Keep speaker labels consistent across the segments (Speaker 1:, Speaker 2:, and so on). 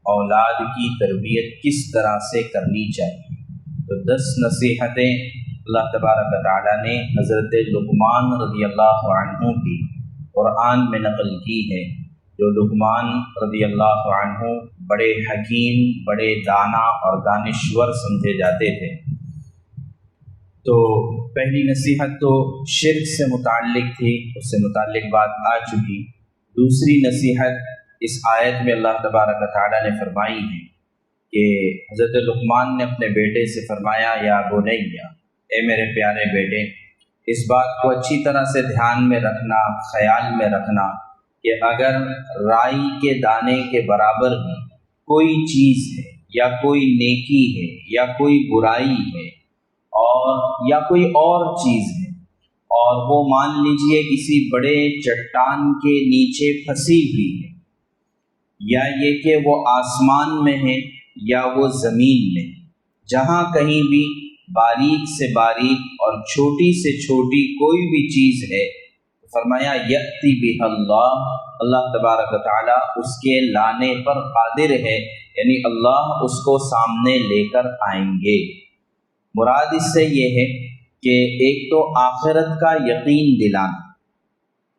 Speaker 1: اولاد کی تربیت کس طرح سے کرنی چاہیے۔ تو 10 نصیحتیں اللہ تبارک و تعالیٰ نے حضرت لقمان رضی اللہ عنہ کی قرآن میں نقل کی ہے، جو لقمان رضی اللہ عنہ بڑے حکیم، بڑے دانا اور دانشور سمجھے جاتے تھے۔ تو پہلی نصیحت تو شرک سے متعلق تھی، اس سے متعلق بات آ چکی۔ دوسری نصیحت اس آیت میں اللہ تبارک و تعالیٰ نے فرمائی ہے کہ حضرت لقمان نے اپنے بیٹے سے فرمایا، یا بنیا، اے میرے پیارے بیٹے، اس بات کو اچھی طرح سے دھیان میں رکھنا، خیال میں رکھنا کہ اگر رائی کے دانے کے برابر بھی کوئی چیز ہے یا کوئی نیکی ہے یا کوئی برائی ہے اور یا کوئی اور چیز ہے، اور وہ مان لیجئے کسی بڑے چٹان کے نیچے پھنسی ہوئی ہے، یا یہ کہ وہ آسمان میں ہے یا وہ زمین میں، جہاں کہیں بھی باریک سے باریک اور چھوٹی سے چھوٹی کوئی بھی چیز ہے، فرمایا یأتی بہ اللہ تبارک و تعالیٰ اس کے لانے پر قادر ہے، یعنی اللہ اس کو سامنے لے کر آئیں گے۔ مراد اس سے یہ ہے کہ ایک تو آخرت کا یقین دلانا،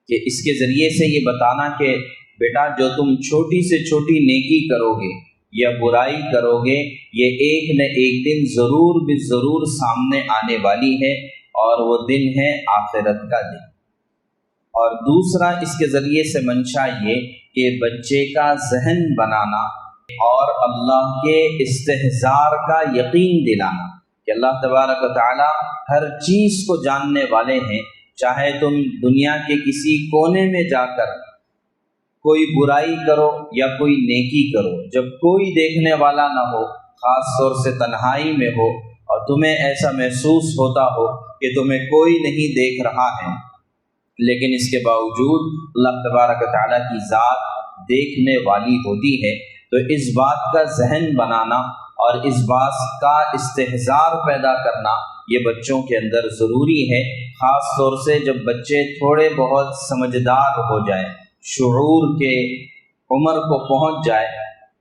Speaker 1: کہ اس کے ذریعے سے یہ بتانا کہ بیٹا جو تم چھوٹی سے چھوٹی نیکی کرو گے یا برائی کرو گے، یہ ایک نہ ایک دن ضرور ضرور سامنے آنے والی ہے، اور وہ دن ہے آخرت کا دن۔ اور دوسرا اس کے ذریعے سے منشا یہ کہ بچے کا ذہن بنانا اور اللہ کے استحضار کا یقین دلانا کہ اللہ تبارک و تعالی ہر چیز کو جاننے والے ہیں، چاہے تم دنیا کے کسی کونے میں جا کر کوئی برائی کرو یا کوئی نیکی کرو، جب کوئی دیکھنے والا نہ ہو، خاص طور سے تنہائی میں ہو اور تمہیں ایسا محسوس ہوتا ہو کہ تمہیں کوئی نہیں دیکھ رہا ہے، لیکن اس کے باوجود اللہ تبارک و تعالیٰ کی ذات دیکھنے والی ہوتی ہے، تو اس بات کا ذہن بنانا اور اس بات کا استحضار پیدا کرنا یہ بچوں کے اندر ضروری ہے، خاص طور سے جب بچے تھوڑے بہت سمجھدار ہو جائیں، شعور کے عمر کو پہنچ جائے۔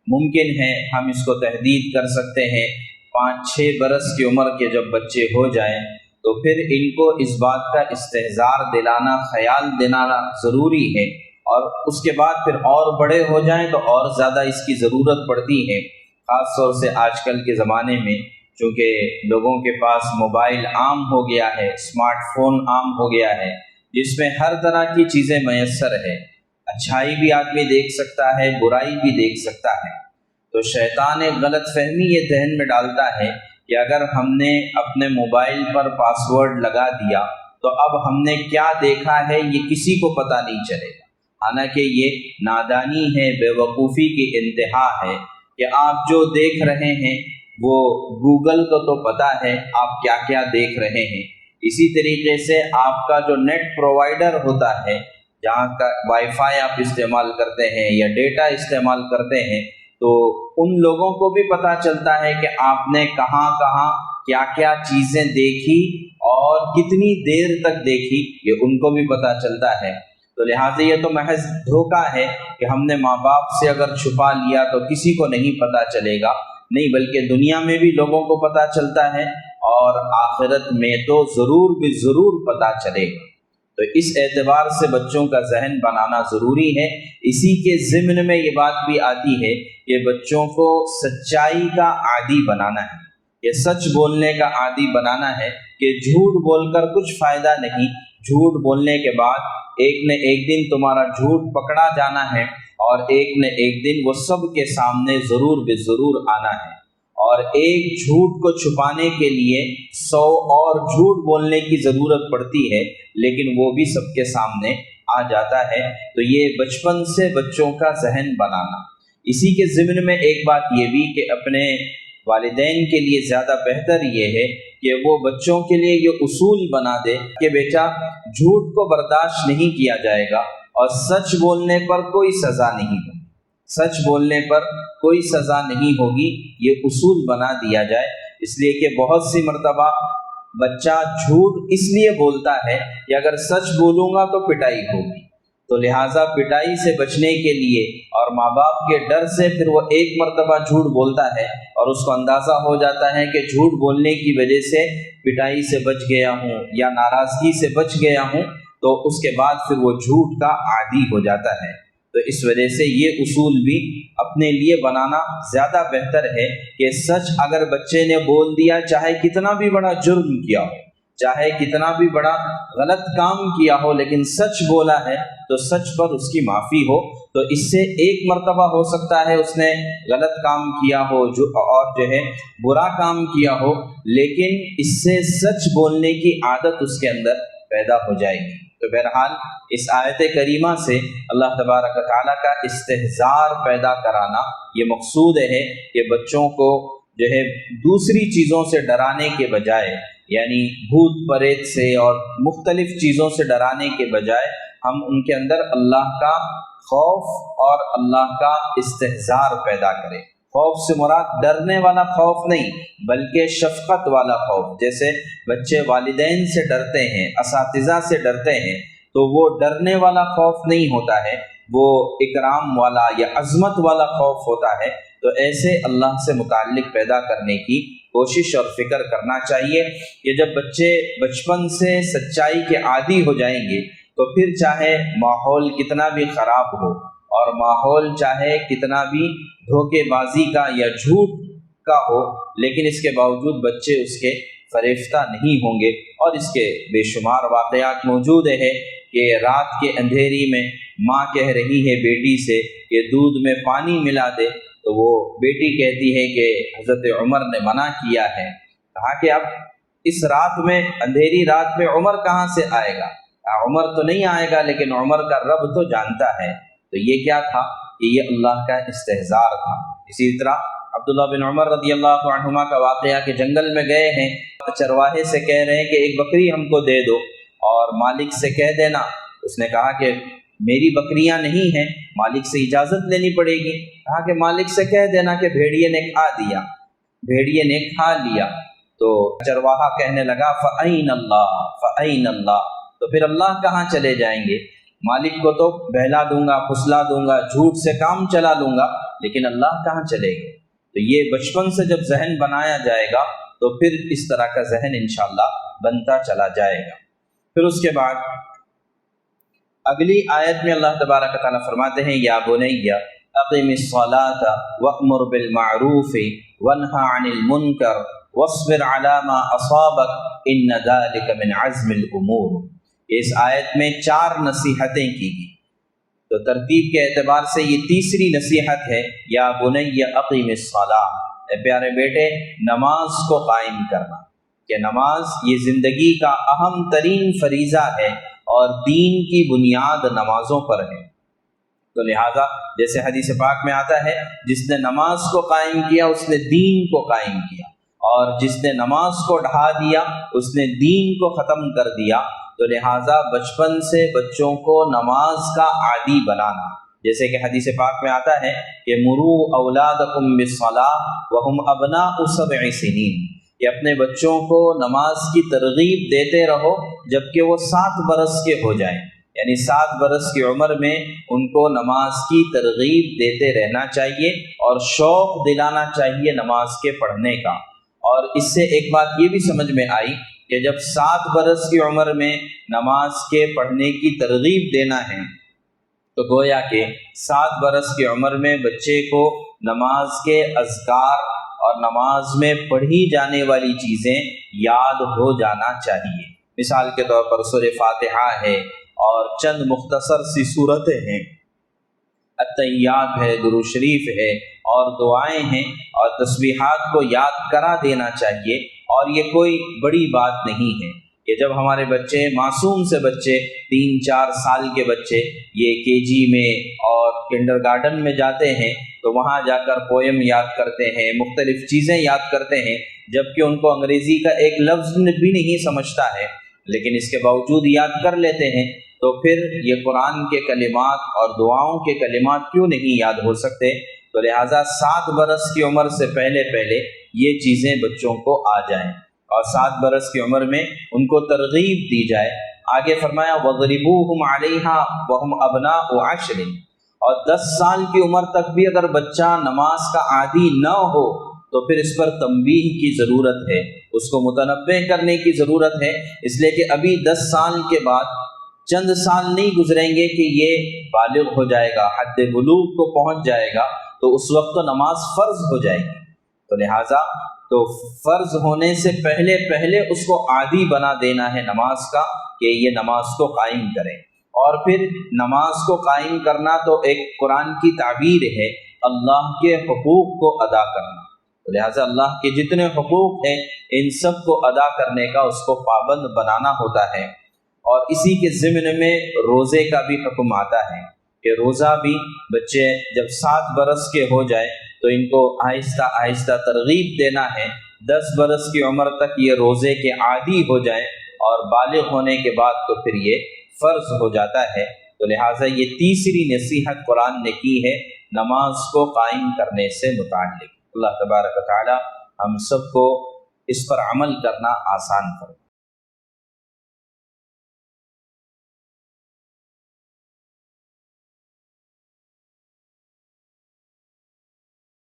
Speaker 1: ممکن ہے ہم اس کو تحدید کر سکتے ہیں 5-6 برس کی عمر کے جب بچے ہو جائیں تو پھر ان کو اس بات کا استحضار دلانا، خیال دلانا ضروری ہے، اور اس کے بعد پھر اور بڑے ہو جائیں تو اور زیادہ اس کی ضرورت پڑتی ہے، خاص طور سے آج کل کے زمانے میں چونکہ لوگوں کے پاس موبائل عام ہو گیا ہے، اسمارٹ فون عام ہو گیا ہے، جس میں ہر طرح کی چیزیں میسر ہے، اچھائی بھی آدمی دیکھ سکتا ہے، برائی بھی دیکھ سکتا ہے۔ تو شیطان ایک غلط فہمی یہ ذہن میں ڈالتا ہے کہ اگر ہم نے اپنے موبائل پر پاس ورڈ لگا دیا تو اب ہم نے کیا دیکھا ہے یہ کسی کو پتہ نہیں چلے گا، حالانکہ یہ نادانی ہے، بے وقوفی کی انتہا ہے کہ آپ جو دیکھ رہے ہیں وہ گوگل کو تو پتہ ہے آپ کیا کیا دیکھ رہے ہیں۔ اسی طریقے سے آپ کا جو نیٹ پرووائیڈر ہوتا ہے، جہاں کا وائی فائی آپ استعمال کرتے ہیں یا ڈیٹا استعمال کرتے ہیں، تو ان لوگوں کو بھی پتہ چلتا ہے کہ آپ نے کہاں کہاں کیا کیا چیزیں دیکھی اور کتنی دیر تک دیکھی، یہ ان کو بھی پتہ چلتا ہے۔ تو لہٰذا یہ تو محض دھوکہ ہے کہ ہم نے ماں باپ سے اگر چھپا لیا تو کسی کو نہیں پتہ چلے گا، نہیں، بلکہ دنیا میں بھی لوگوں کو پتہ چلتا ہے اور آخرت میں تو ضرور بھی ضرور پتہ چلے گا۔ تو اس اعتبار سے بچوں کا ذہن بنانا ضروری ہے۔ اسی کے ضمن میں یہ بات بھی آتی ہے کہ بچوں کو سچائی کا عادی بنانا ہے، یہ سچ بولنے کا عادی بنانا ہے کہ جھوٹ بول کر کچھ فائدہ نہیں، جھوٹ بولنے کے بعد ایک نہ ایک دن تمہارا جھوٹ پکڑا جانا ہے، اور ایک نہ ایک دن وہ سب کے سامنے ضرور بے ضرور آنا ہے، اور ایک جھوٹ کو چھپانے کے لیے 100 اور جھوٹ بولنے کی ضرورت پڑتی ہے، لیکن وہ بھی سب کے سامنے آ جاتا ہے۔ تو یہ بچپن سے بچوں کا ذہن بنانا۔ اسی کے ضمن میں ایک بات یہ بھی کہ اپنے والدین کے لیے زیادہ بہتر یہ ہے کہ وہ بچوں کے لیے یہ اصول بنا دے کہ بیٹا جھوٹ کو برداشت نہیں کیا جائے گا، اور سچ بولنے پر کوئی سزا نہیں ہوگی، سچ بولنے پر کوئی سزا نہیں ہوگی، یہ اصول بنا دیا جائے۔ اس لیے کہ بہت سی مرتبہ بچہ جھوٹ اس لیے بولتا ہے کہ اگر سچ بولوں گا تو پٹائی ہوگی، تو لہٰذا پٹائی سے بچنے کے لیے اور ماں باپ کے ڈر سے پھر وہ ایک مرتبہ جھوٹ بولتا ہے اور اس کو اندازہ ہو جاتا ہے کہ جھوٹ بولنے کی وجہ سے پٹائی سے بچ گیا ہوں یا ناراضگی سے بچ گیا ہوں، تو اس کے بعد پھر وہ جھوٹ کا عادی ہو جاتا ہے۔ تو اس وجہ سے یہ اصول بھی اپنے لیے بنانا زیادہ بہتر ہے کہ سچ اگر بچے نے بول دیا، چاہے کتنا بھی بڑا جرم کیا ہو، چاہے کتنا بھی بڑا غلط کام کیا ہو، لیکن سچ بولا ہے تو سچ پر اس کی معافی ہو۔ تو اس سے ایک مرتبہ ہو سکتا ہے اس نے غلط کام کیا ہو اور برا کام کیا ہو، لیکن اس سے سچ بولنے کی عادت اس کے اندر پیدا ہو جائے گی۔ تو بہرحال اس آیت کریمہ سے اللہ تبارک و تعالیٰ کا استحضار پیدا کرانا یہ مقصود ہے کہ بچوں کو دوسری چیزوں سے ڈرانے کے بجائے، یعنی بھوت پریت سے اور مختلف چیزوں سے ڈرانے کے بجائے ہم ان کے اندر اللہ کا خوف اور اللہ کا استحضار پیدا کریں۔ خوف سے مراد ڈرنے والا خوف نہیں بلکہ شفقت والا خوف۔ جیسے بچے والدین سے ڈرتے ہیں، اساتذہ سے ڈرتے ہیں، تو وہ ڈرنے والا خوف نہیں ہوتا ہے، وہ اکرام والا یا عظمت والا خوف ہوتا ہے۔ تو ایسے اللہ سے متعلق پیدا کرنے کی کوشش اور فکر کرنا چاہیے کہ جب بچے بچپن سے سچائی کے عادی ہو جائیں گے تو پھر چاہے ماحول کتنا بھی خراب ہو اور ماحول چاہے کتنا بھی دھوکے بازی کا یا جھوٹ کا ہو، لیکن اس کے باوجود بچے اس کے فریفتہ نہیں ہوں گے۔ اور اس کے بے شمار واقعات موجود ہیں کہ رات کے اندھیری میں ماں کہہ رہی ہے بیٹی سے کہ دودھ میں پانی ملا دے، تو وہ بیٹی کہتی ہے کہ حضرت عمر نے منع کیا ہے۔ کہا کہ اب اس رات میں، اندھیری رات میں عمر کہاں سے آئے گا؟ عمر تو نہیں آئے گا، لیکن عمر کا رب تو جانتا ہے۔ تو یہ کیا تھا کہ یہ اللہ کا استحضار تھا۔ اسی طرح عبداللہ بن عمر رضی اللہ عنہما کا واقعہ کہ جنگل میں گئے ہیں، چرواہے سے کہہ رہے ہیں کہ ایک بکری ہم کو دے دو اور مالک سے کہہ دینا۔ اس نے کہا کہ میری بکریاں نہیں ہیں، مالک سے اجازت لینی پڑے گی۔ کہا کہ مالک سے کہہ دینا کہ بھیڑیے نے کھا دیا، بھیڑیے نے کھا لیا۔ تو چرواہا کہنے لگا فَأَيْنَ اللَّهُ فَأَيْنَ اللَّهُ، تو پھر اللہ کہاں چلے جائیں گے؟ مالک کو تو بہلا دوں گا، پھسلا دوں گا، جھوٹ سے کام چلا لوں گا، لیکن اللہ کہاں چلے گے؟ تو یہ بچپن سے جب ذہن بنایا جائے گا تو پھر اس طرح کا ذہن انشاءاللہ بنتا چلا جائے گا۔ پھر اس کے بعد اگلی آیت میں اللہ تبارک و تعالیٰ فرماتے ہیں یا بنی اقم الصلاۃ وامر بالمعروف وانہا عن المنکر واصبر علی ما اصابک ان ذلک من عزم الامور۔ اس آیت میں 4 نصیحتیں کی گئی، تو ترتیب کے اعتبار سے یہ تیسری نصیحت ہے، یا بنی اقم الصلاۃ، اے پیارے بیٹے نماز کو قائم کرنا، کہ نماز یہ زندگی کا اہم ترین فریضہ ہے اور دین کی بنیاد نمازوں پر ہے۔ تو لہٰذا جیسے حدیث پاک میں آتا ہے جس نے نماز کو قائم کیا اس نے دین کو قائم کیا، اور جس نے نماز کو ڈھا دیا اس نے دین کو ختم کر دیا۔ تو لہٰذا بچپن سے بچوں کو نماز کا عادی بنانا، جیسے کہ حدیث پاک میں آتا ہے کہ مروا اولادکم بالصلاۃ وہم ابناء 7 سنین، کہ اپنے بچوں کو نماز کی ترغیب دیتے رہو جبکہ وہ 7 برس کے ہو جائیں، یعنی 7 برس کی عمر میں ان کو نماز کی ترغیب دیتے رہنا چاہیے اور شوق دلانا چاہیے نماز کے پڑھنے کا۔ اور اس سے ایک بات یہ بھی سمجھ میں آئی کہ جب 7 برس کی عمر میں نماز کے پڑھنے کی ترغیب دینا ہے تو گویا کہ 7 برس کی عمر میں بچے کو نماز کے اذکار اور نماز میں پڑھی جانے والی چیزیں یاد ہو جانا چاہیے۔ مثال کے طور پر سورہ فاتحہ ہے اور چند مختصر سی صورتیں ہیں، التحیات ہے، درود شریف ہے اور دعائیں ہیں اور تسبیحات کو یاد کرا دینا چاہیے۔ اور یہ کوئی بڑی بات نہیں ہے کہ جب ہمارے بچے، معصوم سے بچے 3-4 سال کے بچے یہ KG میں اور کنڈر گارڈن میں جاتے ہیں تو وہاں جا کر پوئم یاد کرتے ہیں، مختلف چیزیں یاد کرتے ہیں، جبکہ ان کو انگریزی کا ایک لفظ بھی نہیں سمجھتا ہے، لیکن اس کے باوجود یاد کر لیتے ہیں۔ تو پھر یہ قرآن کے کلمات اور دعاؤں کے کلمات کیوں نہیں یاد ہو سکتے؟ تو لہٰذا 7 برس کی عمر سے پہلے یہ چیزیں بچوں کو آ جائیں اور 7 برس کی عمر میں ان کو ترغیب دی جائے۔ آگے فرمایا وَضْرِبُوهُمْ عَلَيْهَا وَهُمْ أَبْنَاءُ 10 اور 10 سال کی عمر تک بھی اگر بچہ نماز کا عادی نہ ہو تو پھر اس پر تنبیہ کی ضرورت ہے، اس کو متنبہ کرنے کی ضرورت ہے، اس لیے کہ ابھی 10 سال کے بعد چند سال نہیں گزریں گے کہ یہ بالغ ہو جائے گا، حد بلوغ کو پہنچ جائے گا، تو اس وقت تو نماز فرض ہو جائے گی۔ تو لہٰذا تو فرض ہونے سے پہلے پہلے اس کو عادی بنا دینا ہے نماز کا، کہ یہ نماز کو قائم کرے۔ اور پھر نماز کو قائم کرنا تو ایک قرآن کی تعبیر ہے اللہ کے حقوق کو ادا کرنا، تو لہٰذا اللہ کے جتنے حقوق ہیں ان سب کو ادا کرنے کا اس کو پابند بنانا ہوتا ہے۔ اور اسی کے ضمن میں روزے کا بھی حکم آتا ہے کہ روزہ بھی بچے جب 7 برس کے ہو جائے تو ان کو آہستہ آہستہ ترغیب دینا ہے، 10 برس کی عمر تک یہ روزے کے عادی ہو جائیں اور بالغ ہونے کے بعد تو پھر یہ فرض ہو جاتا ہے۔ تو لہٰذا یہ تیسری نصیحت قرآن نے کی ہے نماز کو قائم کرنے سے متعلق۔ اللہ تبارک و تعالی ہم سب کو اس پر عمل کرنا آسان کرے۔